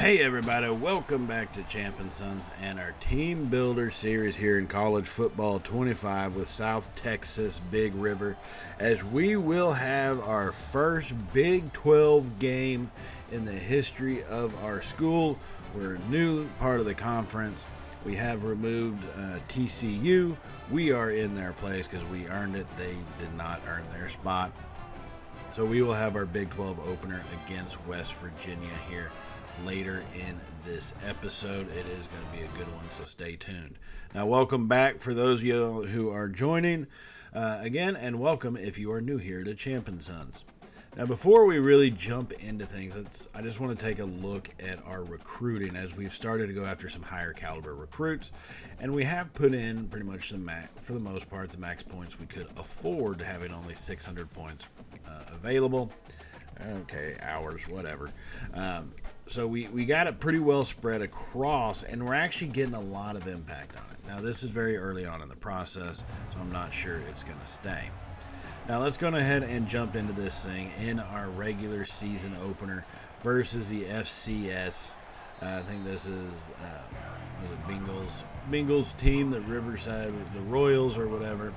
Hey everybody, welcome back to Champ and Sons and our Team Builder series here in College Football 25 with South Texas Big River, as we will have our first Big 12 game in the history of our school. We're a new part of the conference. We have removed TCU. We are in their place because we earned it. They did not earn their spot. So we will have our Big 12 opener against West Virginia here later in this episode. It is going to be a good one, so stay tuned. Now, welcome back for those of you who are joining again, and welcome if you are new here to Champ and Sons. Now, before we really jump into things, I just want to take a look at our recruiting as we've started to go after some higher caliber recruits, and we have put in pretty much for the most part, the max points we could afford, having only 600 points available. Okay, hours, whatever. So we got it pretty well spread across, and we're actually getting a lot of impact on it. Now, this is very early on in the process, so I'm not sure it's going to stay. Now, let's go ahead and jump into this thing in our regular season opener versus the FCS. I think this is Bengals team, the Riverside, the Royals or whatever.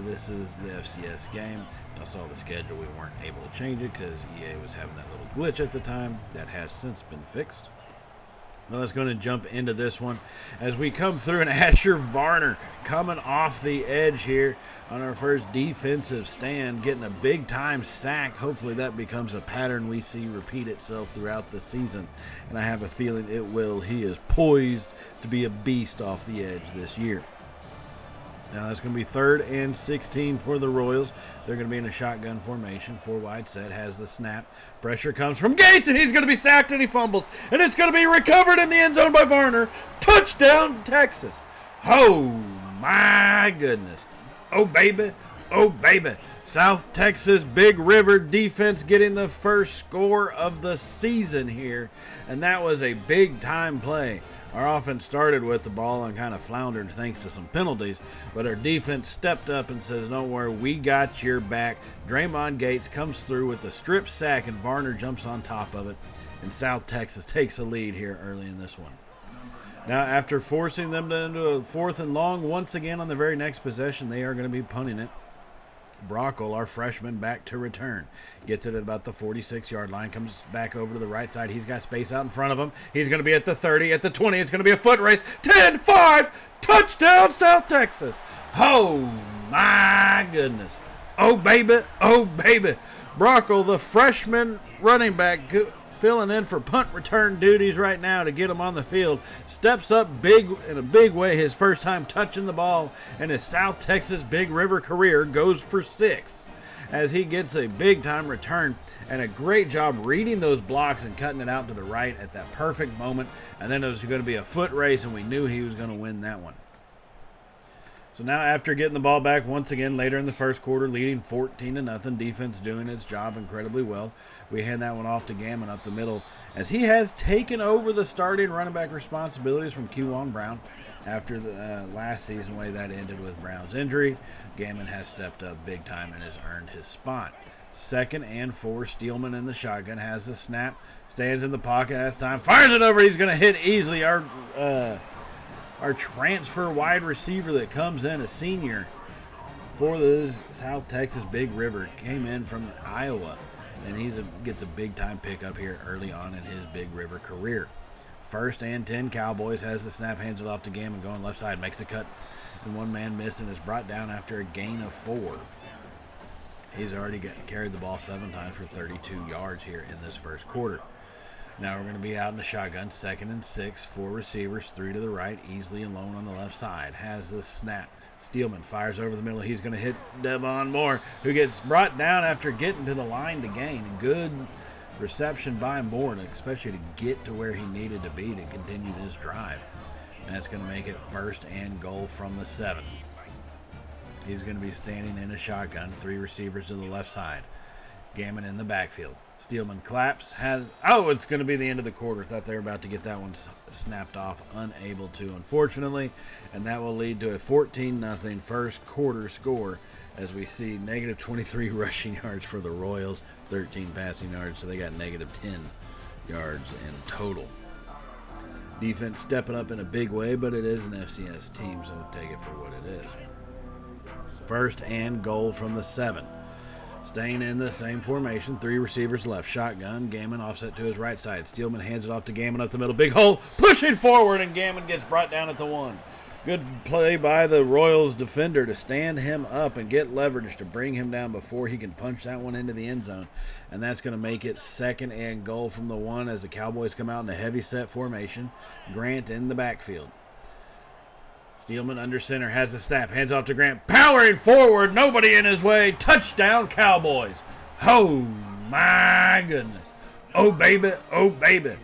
This is the FCS game. I saw the schedule. We weren't able to change it because EA was having that little glitch at the time. That has since been fixed. Now let's go and jump into this one as we come through, and Asher Varner coming off the edge here on our first defensive stand, getting a big-time sack. Hopefully that becomes a pattern we see repeat itself throughout the season, and I have a feeling it will. He is poised to be a beast off the edge this year. Now that's going to be 3rd and 16 for the Royals. They're going to be in a shotgun formation. 4-wide set, has the snap. Pressure comes from Gates, and he's going to be sacked, and he fumbles. And it's going to be recovered in the end zone by Varner. Touchdown, Texas. Oh, my goodness. Oh, baby. Oh, baby. South Texas Big River defense getting the first score of the season here. And that was a big-time play. Our offense started with the ball and kind of floundered thanks to some penalties, but our defense stepped up and says, don't worry, we got your back. Draymond Gates comes through with the strip sack, and Varner jumps on top of it, and South Texas takes a lead here early in this one. Now, after forcing them into a 4th and long, once again on the very next possession, they are going to be punting it. Brockle, our freshman, back to return. Gets it at about the 46-yard line. Comes back over to the right side. He's got space out in front of him. He's going to be at the 30, at the 20. It's going to be a foot race. 10-5. Touchdown, South Texas. Oh, my goodness. Oh, baby. Oh, baby. Brockle, the freshman running back, filling in for punt return duties right now to get him on the field. Steps up big in a big way, his first time touching the ball, and his South Texas Big River career goes for 6 as he gets a big-time return and a great job reading those blocks and cutting it out to the right at that perfect moment. And then it was going to be a foot race, and we knew he was going to win that one. So now, after getting the ball back once again later in the first quarter, leading 14-0, defense doing its job incredibly well. We hand that one off to Gammon up the middle, as he has taken over the starting running back responsibilities from Kewan Brown after the last season, way that ended with Brown's injury. Gammon has stepped up big time and has earned his spot. 2nd and 4, Steelman in the shotgun, has the snap, stands in the pocket, has time, fires it over. He's going to hit easily. Our transfer wide receiver that comes in, a senior for the South Texas Big River, came in from Iowa, and he gets a big-time pickup here early on in his Big River career. 1st and 10, Cowboys, has the snap, hands it off to Gammon, going left side, makes a cut, and one man miss, and is brought down after a gain of 4. He's already carried the ball 7 times for 32 yards here in this first quarter. Now we're going to be out in the shotgun, 2nd and 6, 4 receivers, 3 to the right, easily alone on the left side. Has the snap. Steelman fires over the middle. He's going to hit Devon Moore, who gets brought down after getting to the line to gain. Good reception by Moore, especially to get to where he needed to be to continue this drive. And that's going to make it 1st and goal from the 7. He's going to be standing in a shotgun, 3 receivers to the left side. Gammon in the backfield. Steelman claps. It's going to be the end of the quarter. Thought they were about to get that one snapped off. Unable to, unfortunately. And that will lead to a 14-0 first quarter score as we see negative 23 rushing yards for the Royals, 13 passing yards. So they got negative 10 yards in total. Defense stepping up in a big way, but it is an FCS team, so take it for what it is. First and goal from the 7. Staying in the same formation, 3 receivers left. Shotgun, Gammon offset to his right side. Steelman hands it off to Gammon up the middle. Big hole, pushing forward, and Gammon gets brought down at the 1. Good play by the Royals defender to stand him up and get leverage to bring him down before he can punch that one into the end zone. And that's going to make it second and goal from the 1 as the Cowboys come out in a heavy set formation. Grant in the backfield. Steelman under center, has the snap, hands off to Grant, powering forward, nobody in his way, touchdown Cowboys. Oh my goodness. Oh baby, oh baby.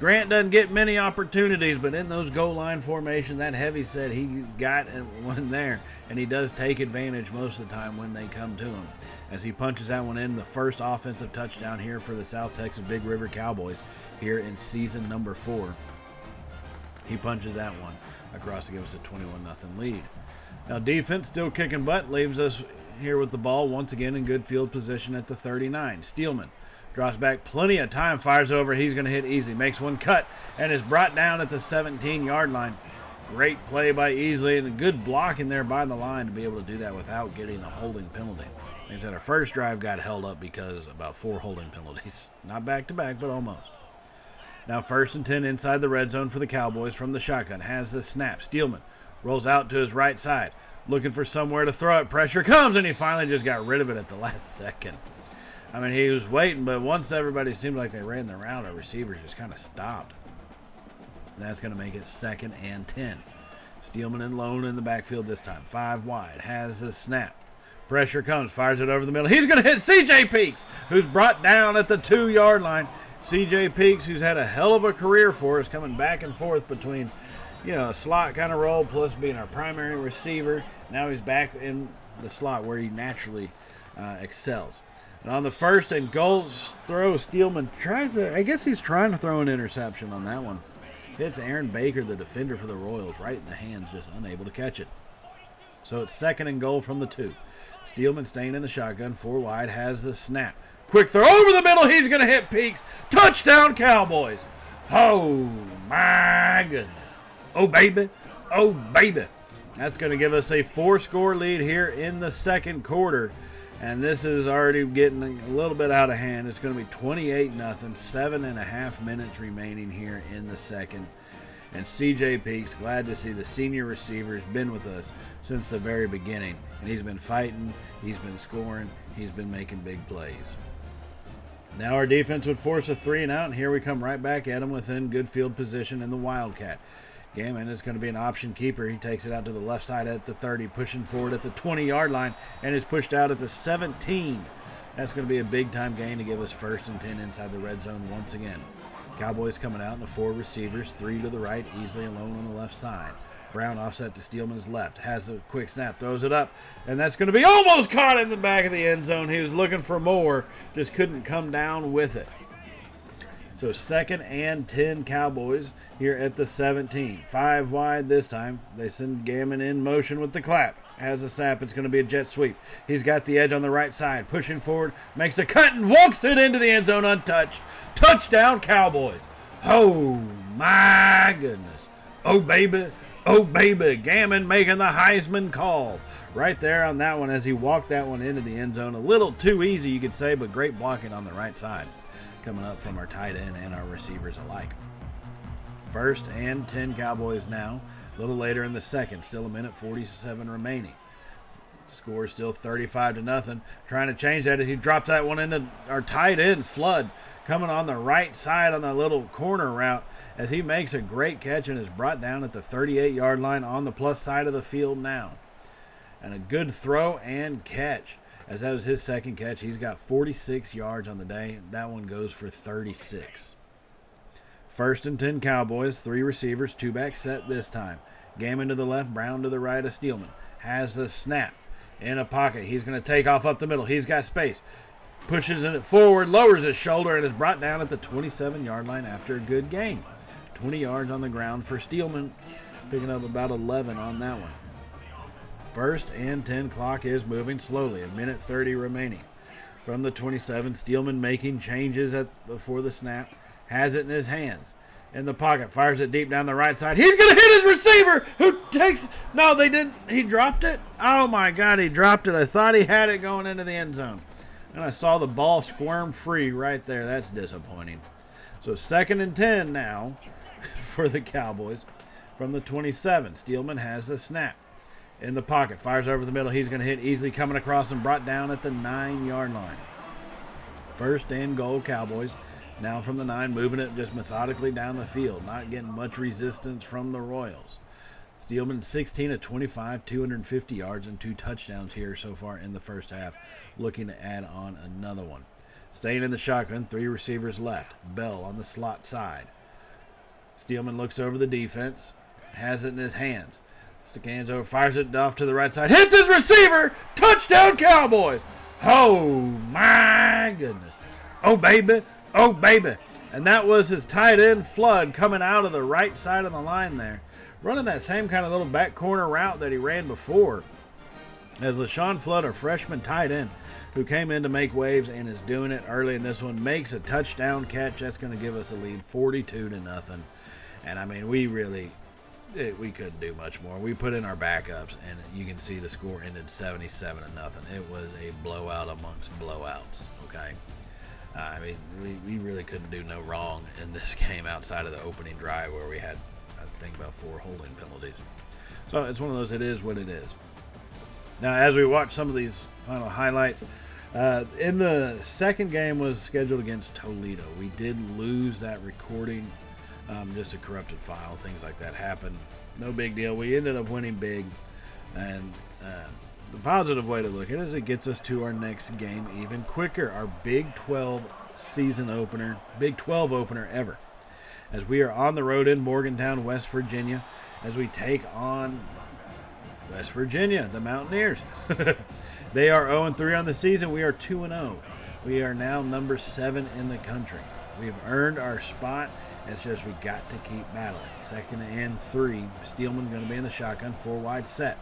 Grant doesn't get many opportunities, but in those goal line formations, that heavy set he's got one there, and he does take advantage most of the time when they come to him. As he punches that one in, the first offensive touchdown here for the South Texas Big River Cowboys here in season number 4. He punches that one across to give us a 21-0 lead. Now defense still kicking butt, leaves us here with the ball once again in good field position at the 39. Steelman drops back, plenty of time, fires over, he's going to hit easy, makes one cut, and is brought down at the 17-yard line. Great play by Easley, and a good blocking there by the line to be able to do that without getting a holding penalty. Like I said, our first drive got held up because about 4 holding penalties. Not back-to-back, but almost. Now 1st and 10 inside the red zone for the Cowboys from the shotgun. Has the snap. Steelman rolls out to his right side. Looking for somewhere to throw it. Pressure comes, and he finally just got rid of it at the last second. I mean, he was waiting, but once everybody seemed like they ran the route, our receivers just kind of stopped. That's going to make it 2nd and 10. Steelman and Lone in the backfield this time. 5 wide. Has the snap. Pressure comes. Fires it over the middle. He's going to hit C.J. Peaks, who's brought down at the 2-yard line. C.J. Peaks, who's had a hell of a career for us, coming back and forth between, a slot kind of role plus being our primary receiver. Now he's back in the slot where he naturally excels. And on the 1st and goal throw, Steelman he's trying to throw an interception on that one. Hits Aaron Baker, the defender for the Royals, right in the hands, just unable to catch it. So it's 2nd and goal from the 2. Steelman staying in the shotgun, 4 wide, has the snap. Quick throw over the middle. He's going to hit Peaks. Touchdown, Cowboys. Oh, my goodness. Oh, baby. Oh, baby. That's going to give us a 4-score lead here in the 2nd quarter. And this is already getting a little bit out of hand. It's going to be 28-0. 7.5 minutes remaining here in the 2nd. And C.J. Peaks, glad to see the senior receiver, has been with us since the very beginning. And he's been fighting. He's been scoring. He's been making big plays. Now our defense would force a 3 and out, and here we come right back at him within good field position in the Wildcat. Gammon is going to be an option keeper. He takes it out to the left side at the 30, pushing forward at the 20-yard line, and is pushed out at the 17. That's going to be a big-time gain to give us 1st and 10 inside the red zone once again. Cowboys coming out in the 4 receivers, 3 to the right, Easley alone on the left side. Brown offset to Steelman's left, has a quick snap, throws it up, and that's going to be almost caught in the back of the end zone. He was looking for more, just couldn't come down with it. So 2nd and 10 Cowboys here at the 17. 5 wide this time. They send Gammon in motion with the clap. Has a snap. It's going to be a jet sweep. He's got the edge on the right side. Pushing forward. Makes a cut and walks it into the end zone untouched. Touchdown Cowboys. Oh my goodness. Oh baby. Oh baby. Gammon making the Heisman call. Right there on that one as he walked that one into the end zone. A little too easy you could say, but great blocking on the right side. Coming up from our tight end and our receivers alike. 1st and 10 Cowboys now. A little later in the 2nd. Still a minute 47 remaining. Score still 35-0. Trying to change that as he drops that one into our tight end, Flood. Coming on the right side on the little corner route as he makes a great catch and is brought down at the 38-yard line on the plus side of the field now. And a good throw and catch. As that was his 2nd catch, he's got 46 yards on the day. That one goes for 36. 1st and 10 Cowboys, 3 receivers, 2-back set this time. Gammon to the left, Brown to the right of Steelman. Has the snap in a pocket. He's going to take off up the middle. He's got space. Pushes it forward, lowers his shoulder, and is brought down at the 27-yard line after a good gain. 20 yards on the ground for Steelman, picking up about 11 on that one. 1st and 10, clock is moving slowly. A minute 30 remaining. From the 27, Steelman making changes before the snap. has it in his hands. In the pocket, fires it deep down the right side. He's going to hit his receiver, who takes... No, they didn't. He dropped it? Oh, my God, he dropped it. I thought he had it going into the end zone. And I saw the ball squirm free right there. That's disappointing. So 2nd and 10 now for the Cowboys from the 27. Steelman has the snap. In the pocket, fires over the middle. He's going to hit easily, coming across and brought down at the 9-yard line. 1st and goal, Cowboys. Now from the 9, moving it just methodically down the field. Not getting much resistance from the Royals. Steelman 16 of 25, 250 yards and 2 touchdowns here so far in the first half. Looking to add on another one. Staying in the shotgun, 3 receivers left. Bell on the slot side. Steelman looks over the defense. Has it in his hands. Scans over, fires it off to the right side. Hits his receiver! Touchdown Cowboys! Oh my goodness. Oh baby. Oh, baby. And that was his tight end, Flood, coming out of the right side of the line there. Running that same kind of little back corner route that he ran before. As LaShawn Flood, a freshman tight end, who came in to make waves and is doing it early in this one, makes a touchdown catch. That's going to give us a lead, 42-0. And, I mean, we couldn't do much more. We put in our backups, and you can see the score ended 77-0. It was a blowout amongst blowouts, okay? I mean, we really couldn't do no wrong in this game outside of the opening drive where we had, I think, about 4 holding penalties. So it's one of those, it is what it is. Now, as we watch some of these final highlights, in the second game was scheduled against Toledo. We did lose that recording, just a corrupted file, things like that happened. No big deal. We ended up winning big, and the positive way to look at it is it gets us to our next game even quicker. Our Big 12 season opener, Big 12 opener ever. As we are on the road in Morgantown, West Virginia, as we take on West Virginia, the Mountaineers. They are 0-3 on the season. We are 2-0. We are now number 7 in the country. We've earned our spot. It's just we got to keep battling. 2nd and 3. Steelman going to be in the shotgun, 4 wide set.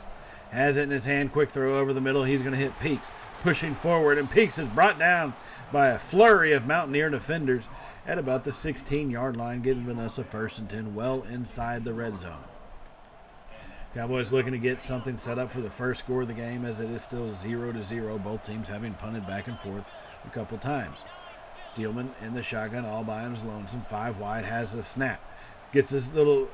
Has it in his hand, quick throw over the middle. He's going to hit Peaks, pushing forward, and Peaks is brought down by a flurry of Mountaineer defenders at about the 16-yard line, giving us a 1st and 10 well inside the red zone. Cowboys looking to get something set up for the first score of the game, as it is still 0-0, both teams having punted back and forth a couple times. Steelman in the shotgun all by his lonesome, 5 wide, has the snap. Gets this little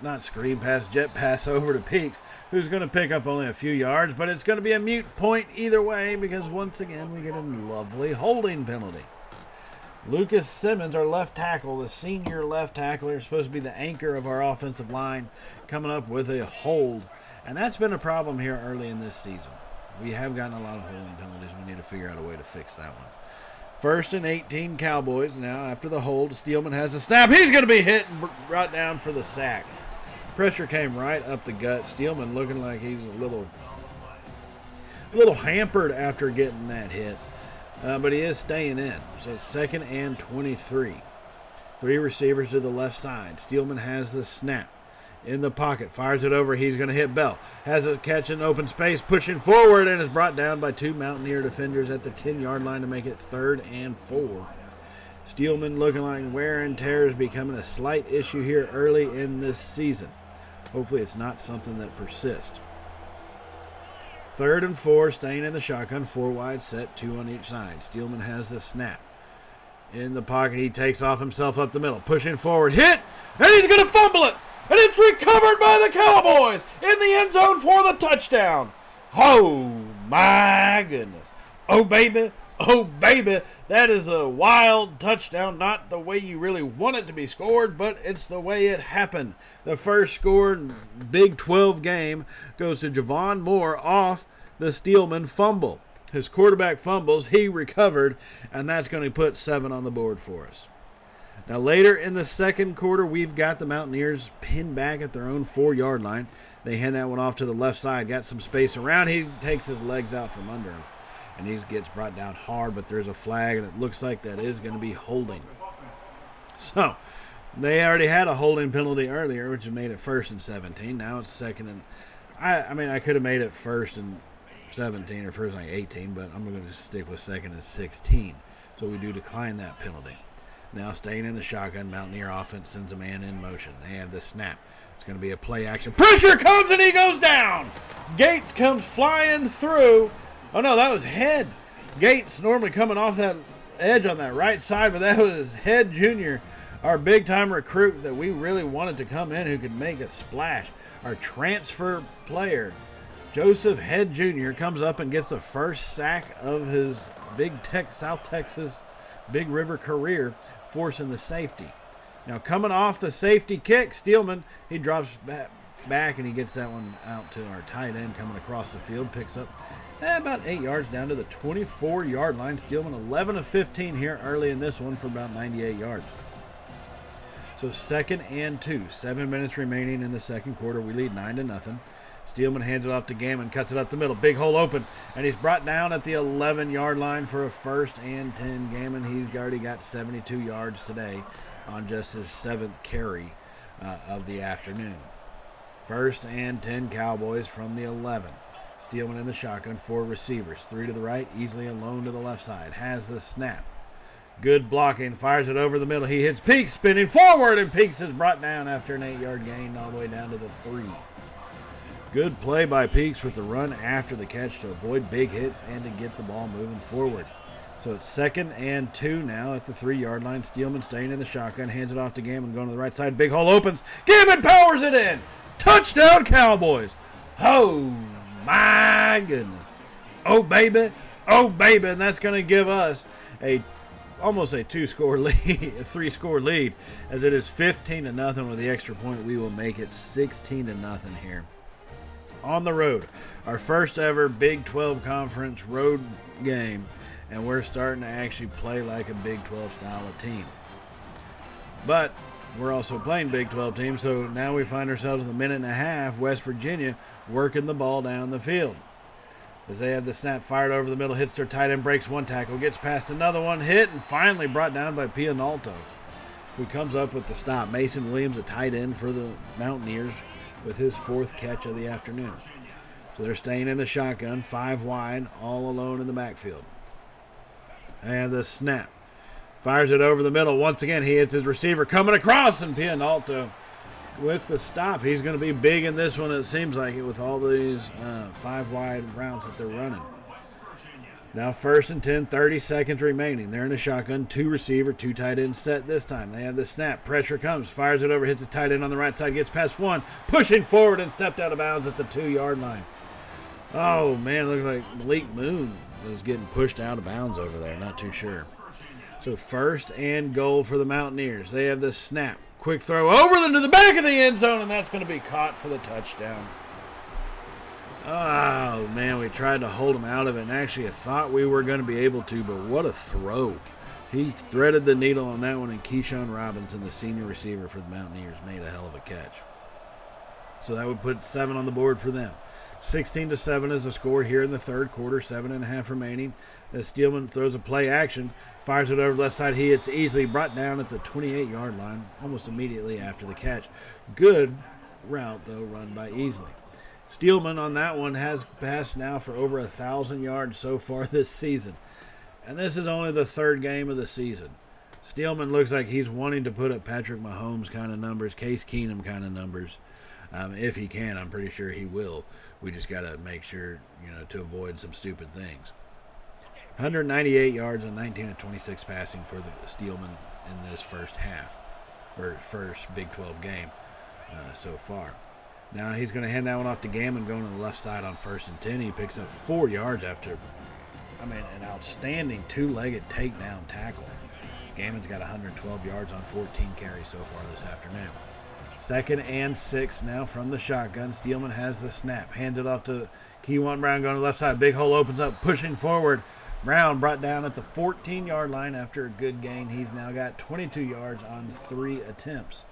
not screen pass, jet pass over to Peaks, who's going to pick up only a few yards, but it's going to be a mute point either way because once again we get a lovely holding penalty. Lucas Simmons, our left tackle, the senior left tackle, is supposed to be the anchor of our offensive line, coming up with a hold, and that's been a problem here early in this season. We have gotten a lot of holding penalties. We need to figure out a way to fix that one. 1st and 18 Cowboys now after the hold. Steelman has a snap. He's going to be hit and brought down for the sack. Pressure came right up the gut. Steelman looking like he's a little hampered after getting that hit. But he is staying in. So it's 2nd and 23. 3 receivers to the left side. Steelman has the snap. In the pocket. Fires it over. He's going to hit Bell. Has a catch in open space. Pushing forward and is brought down by 2 Mountaineer defenders at the 10-yard line to make it 3rd and 4. Steelman looking like wear and tear is becoming a slight issue here early in this season. Hopefully it's not something that persists. 3rd and 4, staying in the shotgun, 4 wide set, 2 on each side. Steelman has the snap. In the pocket, he takes off himself up the middle, pushing forward, hit, and he's going to fumble it, and it's recovered by the Cowboys in the end zone for the touchdown. Oh, my goodness. Oh, baby. Oh, baby. That is a wild touchdown. Not the way you really want it to be scored, but it's the way it happened. The first scored Big 12 game goes to Javon Moore off the Steelman fumble. His quarterback fumbles, he recovered, and that's going to put 7 on the board for us. Now later in the second quarter, we've got the Mountaineers pinned back at their own 4-yard line. They hand that one off to the left side, got some space around. He takes his legs out from under him, and he gets brought down hard, but there's a flag, and it looks like that is going to be holding. So they already had a holding penalty earlier, which made it 1st and 17. Now it's 2nd and I mean, I could have made it 1st and 17 or 1st and 18, but I'm going to stick with 2nd and 16. So we do decline that penalty. Now staying in the shotgun, Mountaineer offense sends a man in motion. They have the snap. It's going to be a play action. Pressure comes and he goes down. Gates comes flying through. Oh no, that was Head. Gates normally coming off that edge on that right side, but that was Head Jr., our big-time recruit that we really wanted to come in who could make a splash. Our transfer player, Joseph Head Jr., comes up and gets the first sack of his South Texas Big River career, forcing the safety. Now coming off the safety kick, Steelman, he drops back and he gets that one out to our tight end coming across the field, picks up about 8 yards down to the 24-yard line. Steelman 11 of 15 here early in this one for about 98 yards. So 2nd and 2, 7 minutes remaining in the second quarter. We lead 9-0. Steelman hands it off to Gammon, cuts it up the middle, big hole open, and he's brought down at the 11-yard line for a 1st and 10. Gammon, he's already got 72 yards today on just his 7th carry of the afternoon. 1st and 10 Cowboys from the 11. Steelman in the shotgun, 4 receivers, 3 to the right, easily alone to the left side. Has the snap. Good blocking, fires it over the middle. He hits Peaks, spinning forward, and Peaks is brought down after an 8-yard gain all the way down to the 3. Good play by Peaks with the run after the catch to avoid big hits and to get the ball moving forward. So it's 2nd and 2 now at the 3-yard line. Steelman staying in the shotgun, hands it off to Gammon, going to the right side. Big hole opens. Gammon powers it in. Touchdown, Cowboys. Oh, my goodness. Oh, baby. Oh, baby. And that's going to give us almost a 2-score lead, a 3-score lead, as it is 15-0 with the extra point. We will make it 16-0 here. On the road, our first ever Big 12 Conference road game, and we're starting to actually play like a Big 12 style of team. But we're also playing Big 12 teams, so now we find ourselves with a minute and a half, West Virginia working the ball down the field. As they have the snap fired over the middle, hits their tight end, breaks one tackle, gets past another one, hit, and finally brought down by Pianalto, who comes up with the stop. Mason Williams, a tight end for the Mountaineers, with his 4th catch of the afternoon. So they're staying in the shotgun, 5 wide, all alone in the backfield. And the snap. Fires it over the middle. Once again, he hits his receiver coming across, and Pianalto with the stop. He's going to be big in this one, it seems like it, with all these 5 wide routes that they're running. Now 1st and 10, 30 seconds remaining. They're in the shotgun, 2 receiver, 2 tight end set this time. They have the snap. Pressure comes, fires it over, hits the tight end on the right side, gets past 1, pushing forward and stepped out of bounds at the 2-yard line. Oh, man, it looks like Malik Moon was getting pushed out of bounds over there. Not too sure. So 1st and goal for the Mountaineers. They have the snap. Quick throw over them to the back of the end zone, and that's going to be caught for the touchdown. Oh, man, we tried to hold him out of it, and actually I thought we were going to be able to, but what a throw. He threaded the needle on that one, and Keyshawn Robinson, the senior receiver for the Mountaineers, made a hell of a catch. So that would put 7 on the board for them. 16-7 is the score here in the third quarter, 7.5 remaining. As Steelman throws a play action, fires it over the left side. He hits easily, brought down at the 28-yard line almost immediately after the catch. Good route, though, run by Easley. Steelman on that one has passed now for over 1,000 yards so far this season. And this is only the 3rd game of the season. Steelman looks like he's wanting to put up Patrick Mahomes kind of numbers, Case Keenum kind of numbers. If he can, I'm pretty sure he will. We just got to make sure, to avoid some stupid things. 198 yards and 19 of 26 passing for the Steelman in this first half, or first Big 12 game so far. Now he's going to hand that one off to Gammon, going to the left side on 1st and 10. He picks up 4 yards after, an outstanding 2-legged takedown tackle. Gammon's got 112 yards on 14 carries so far this afternoon. 2nd and 6 now from the shotgun. Steelman has the snap. Hands it off to Keywan Brown going to the left side. Big hole opens up, pushing forward. Brown brought down at the 14-yard line after a good gain. He's now got 22 yards on 3 attempts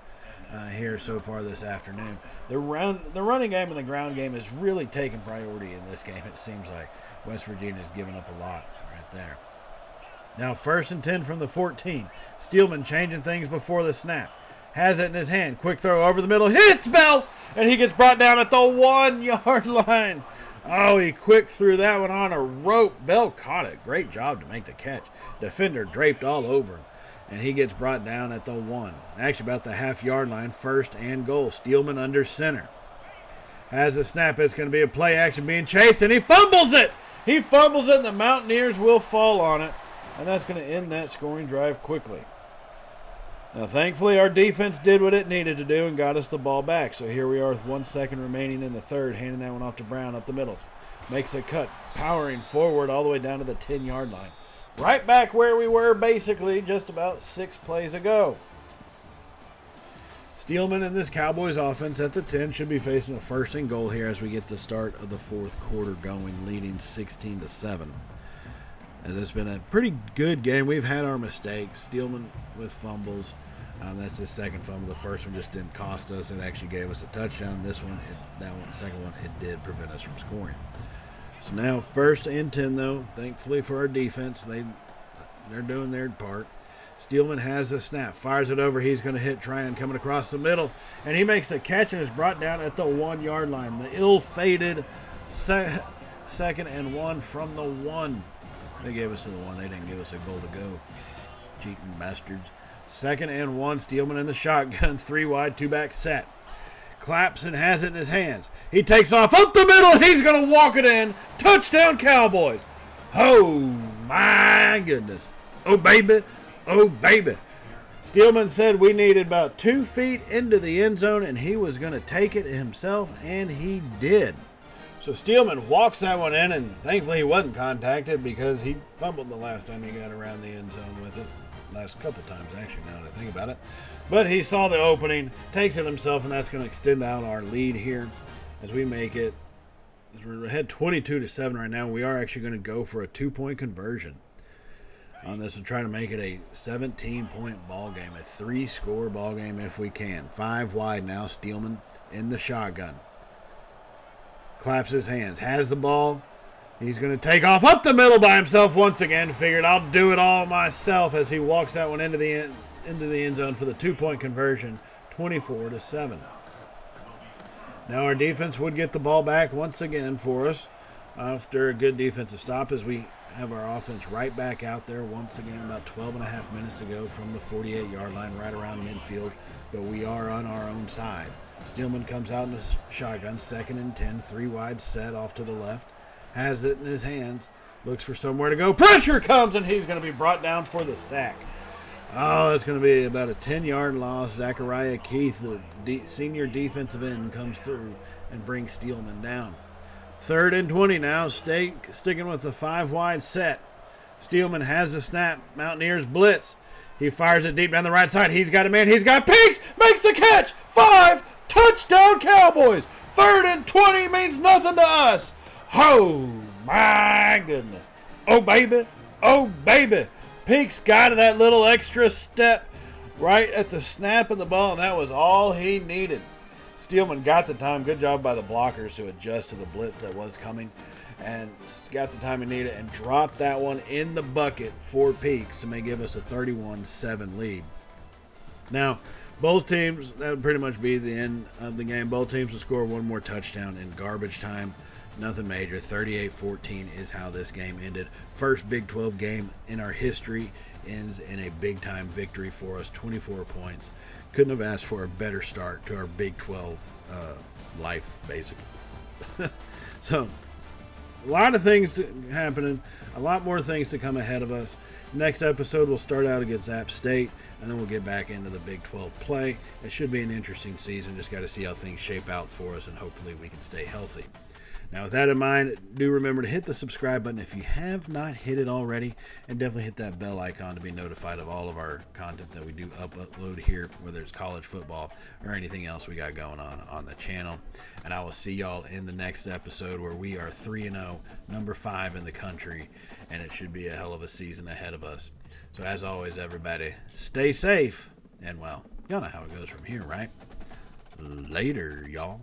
here so far this afternoon. The running game and the ground game is really taking priority in this game. It seems like West Virginia's given up a lot right there. Now 1st and 10 from the 14. Steelman changing things before the snap. Has it in his hand. Quick throw over the middle. Hits Bell, and he gets brought down at the 1-yard line. Oh, he quick threw that one on a rope. Bell caught it. Great job to make the catch. Defender draped all over him. and he gets brought down at the 1. Actually, about the half-yard line, 1st and goal. Steelman under center. Has a snap. It's going to be a play action being chased, and he fumbles it. He fumbles it, and the Mountaineers will fall on it, and that's going to end that scoring drive quickly. Now, thankfully, our defense did what it needed to do and got us the ball back. So here we are with 1 second remaining in the third, handing that one off to Brown up the middle. Makes a cut, powering forward all the way down to the 10-yard line. Right back where we were basically just about 6 plays ago. Steelman and this Cowboys offense at the 10 should be facing a 1st and goal here as we get the start of the 4th quarter going, leading 16-7. As it's been a pretty good game. We've had our mistakes. Steelman with fumbles. That's his 2nd fumble. The first one just didn't cost us. It actually gave us a touchdown. This one, second one, it did prevent us from scoring. So now 1st and 10 though. Thankfully for our defense, they're doing their part. Steelman has the snap, fires it over. He's going to hit Tryon coming across the middle, and he makes a catch and is brought down at the 1-yard line. The ill-fated 2nd and 1 from the 1. They gave us the 1. They didn't give us a goal to go. Cheating bastards. 2nd and 1. Steelman in the shotgun. 3 wide, 2-back set. Claps and has it in his hands. He takes off up the middle. He's going to walk it in. Touchdown, Cowboys. Oh, my goodness. Oh, baby. Oh, baby. Steelman said we needed about 2 feet into the end zone, and he was going to take it himself, and he did. So Steelman walks that one in, and thankfully he wasn't contacted because he fumbled the last time he got around the end zone with it. Last couple times, actually, now that I think about it. But he saw the opening, takes it himself, and that's going to extend out our lead here as we make it. As we're ahead 22-7 right now. We are actually going to go for a 2-point conversion on this and try to make it a 17-point ball game, a 3-score ball game if we can. 5 wide now. Steelman in the shotgun. Claps his hands, has the ball. He's going to take off up the middle by himself once again. Figured I'll do it all myself as he walks that one into the end zone for the 2-point conversion, 24-7. Now our defense would get the ball back once again for us after a good defensive stop as we have our offense right back out there once again about 12 and a half minutes to go from the 48-yard line right around midfield, but we are on our own side. Steelman comes out in his shotgun, 2nd and 10, 3 wide set off to the left, has it in his hands, looks for somewhere to go. Pressure comes, and he's going to be brought down for the sack. Oh, it's going to be about a 10-yard loss. Zachariah Keith, the senior defensive end, comes through and brings Steelman down. 3rd and 20 now, sticking with the 5 wide set. Steelman has the snap. Mountaineers blitz. He fires it deep down the right side. He's got a man. He's got Peaks. Makes the catch. 5. Touchdown, Cowboys. 3rd and 20 means nothing to us. Oh, my goodness. Oh, baby. Oh, baby. Peaks got that little extra step right at the snap of the ball, and that was all he needed. Steelman got the time. Good job by the blockers to adjust to the blitz that was coming, and got the time he needed and dropped that one in the bucket for Peaks and may give us a 31-7 lead. Now, both teams, that would pretty much be the end of the game. Both teams will score one more touchdown in garbage time. Nothing major. 38-14 is how this game ended. First Big 12 game in our history ends in a big-time victory for us. 24 points. Couldn't have asked for a better start to our Big 12 life, basically. So, a lot of things happening. A lot more things to come ahead of us. Next episode, we'll start out against App State, and then we'll get back into the Big 12 play. It should be an interesting season. Just got to see how things shape out for us, and hopefully we can stay healthy. Now, with that in mind, do remember to hit the subscribe button if you have not hit it already, and definitely hit that bell icon to be notified of all of our content that we do upload here, whether it's college football or anything else we got going on the channel. And I will see y'all in the next episode where we are 3-0, number 5 in the country, and it should be a hell of a season ahead of us. So as always, everybody, stay safe, and well, y'all know how it goes from here, right? Later, y'all.